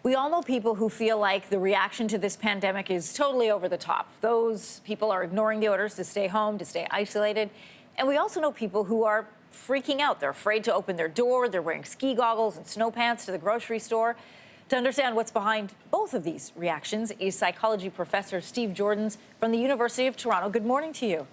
We all know people who feel like the reaction to this pandemic is totally over the top. Those people are ignoring the orders to stay home, to stay isolated. And we also know people who are freaking out. They're afraid to open their door. They're wearing ski goggles and snow pants to the grocery store. To understand what's behind both of these reactions is psychology professor Steve Joordens from the University of Toronto. Good morning to you.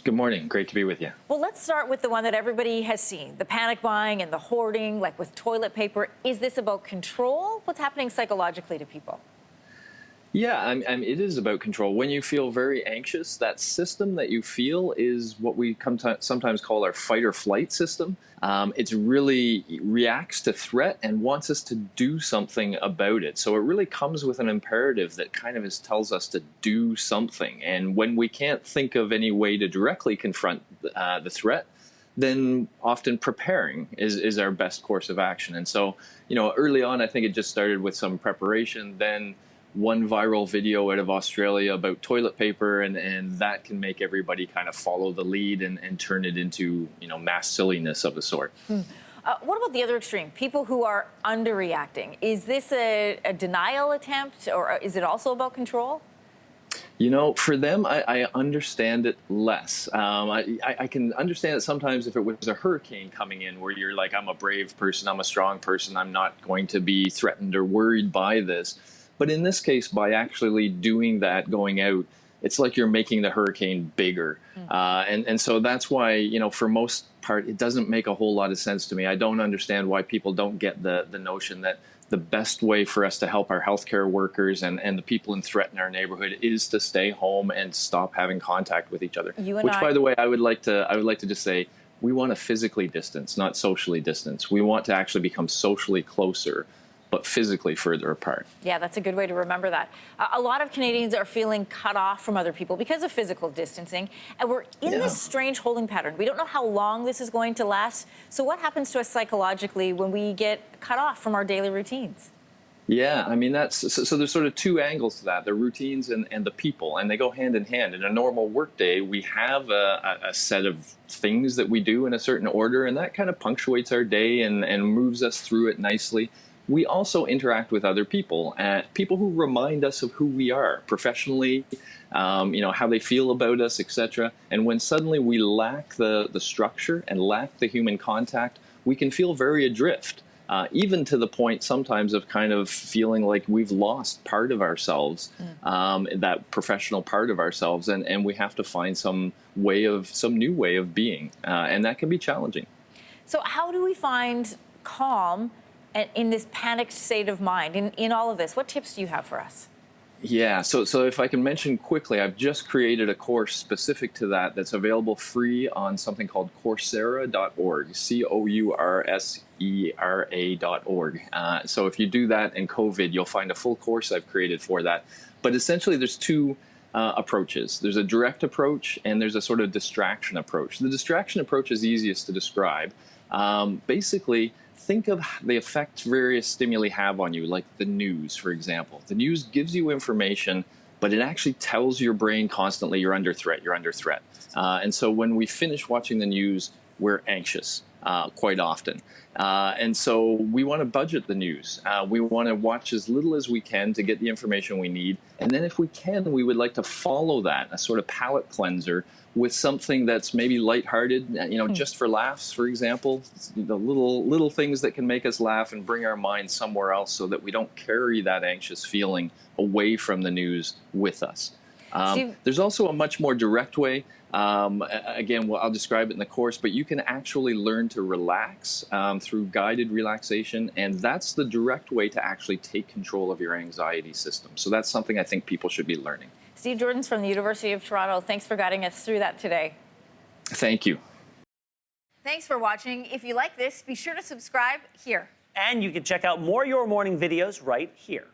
Good morning. Great to be with you. Well, let's start with the one that everybody has seen, the panic buying and the hoarding, like with toilet paper. Is this about control? What's happening psychologically to people? Yeah, it is about control. When you feel very anxious, that system that you feel is what we sometimes call our fight or flight system. It really reacts to threat and wants us to do something about it. So it really comes with an imperative that kind of tells us to do something. And when we can't think of any way to directly confront the threat, then often preparing is our best course of action. And so, early on, I think it just started with some preparation, then one viral video out of Australia about toilet paper, and that can make everybody kind of follow the lead and turn it into, mass silliness of a sort. What about the other extreme? People who are underreacting. Is this a denial attempt, or is it also about control? For them, I understand it less. I can understand it sometimes if it was a hurricane coming in where you're like, I'm a brave person, I'm a strong person, I'm not going to be threatened or worried by this. But in this case, by actually doing that, going out, it's like you're making the hurricane bigger. And so that's why, for most part, it doesn't make a whole lot of sense to me. I don't understand why people don't get the notion that the best way for us to help our healthcare workers and the people in threat in our neighborhood is to stay home and stop having contact with each other. Which, by the way, I would like to just say, we want to physically distance, not socially distance. We want to actually become socially closer, but physically further apart. Yeah, that's a good way to remember that. A lot of Canadians are feeling cut off from other people because of physical distancing, and we're in this strange holding pattern. We don't know how long this is going to last. So what happens to us psychologically when we get cut off from our daily routines? Yeah, so there's sort of two angles to that, the routines and the people, and they go hand in hand. In a normal workday, we have a set of things that we do in a certain order, and that kind of punctuates our day and moves us through it nicely. We also interact with other people, people who remind us of who we are professionally, how they feel about us, etc. And when suddenly we lack the structure and lack the human contact, we can feel very adrift, even to the point sometimes of kind of feeling like we've lost part of ourselves, that professional part of ourselves, and we have to find some new way of being, and that can be challenging. So how do we find calm in this panicked state of mind, in all of this? What tips do you have for us? Yeah, so if I can mention quickly, I've just created a course specific to that's available free on something called Coursera.org, Coursera.org. So if you do that in COVID, you'll find a full course I've created for that. But essentially, there's two approaches. There's a direct approach, and there's a sort of distraction approach. The distraction approach is easiest to describe. Basically, think of the effect various stimuli have on you, like the news, for example. The news gives you information, but it actually tells your brain constantly you're under threat, you're under threat. And so when we finish watching the news, we're anxious quite often. And so we want to budget the news. We want to watch as little as we can to get the information we need. And then if we can, we would like to follow that, a sort of palate cleanser, with something that's maybe lighthearted, just for laughs, for example, the little things that can make us laugh and bring our mind somewhere else so that we don't carry that anxious feeling away from the news with us. There's also a much more direct way. Again, I'll describe it in the course, but you can actually learn to relax through guided relaxation, and that's the direct way to actually take control of your anxiety system. So that's something I think people should be learning. Steve Joordens from the University of Toronto, thanks for guiding us through that today. Thank you. Thanks for watching. If you like this, be sure to subscribe here. And you can check out more Your Morning videos right here.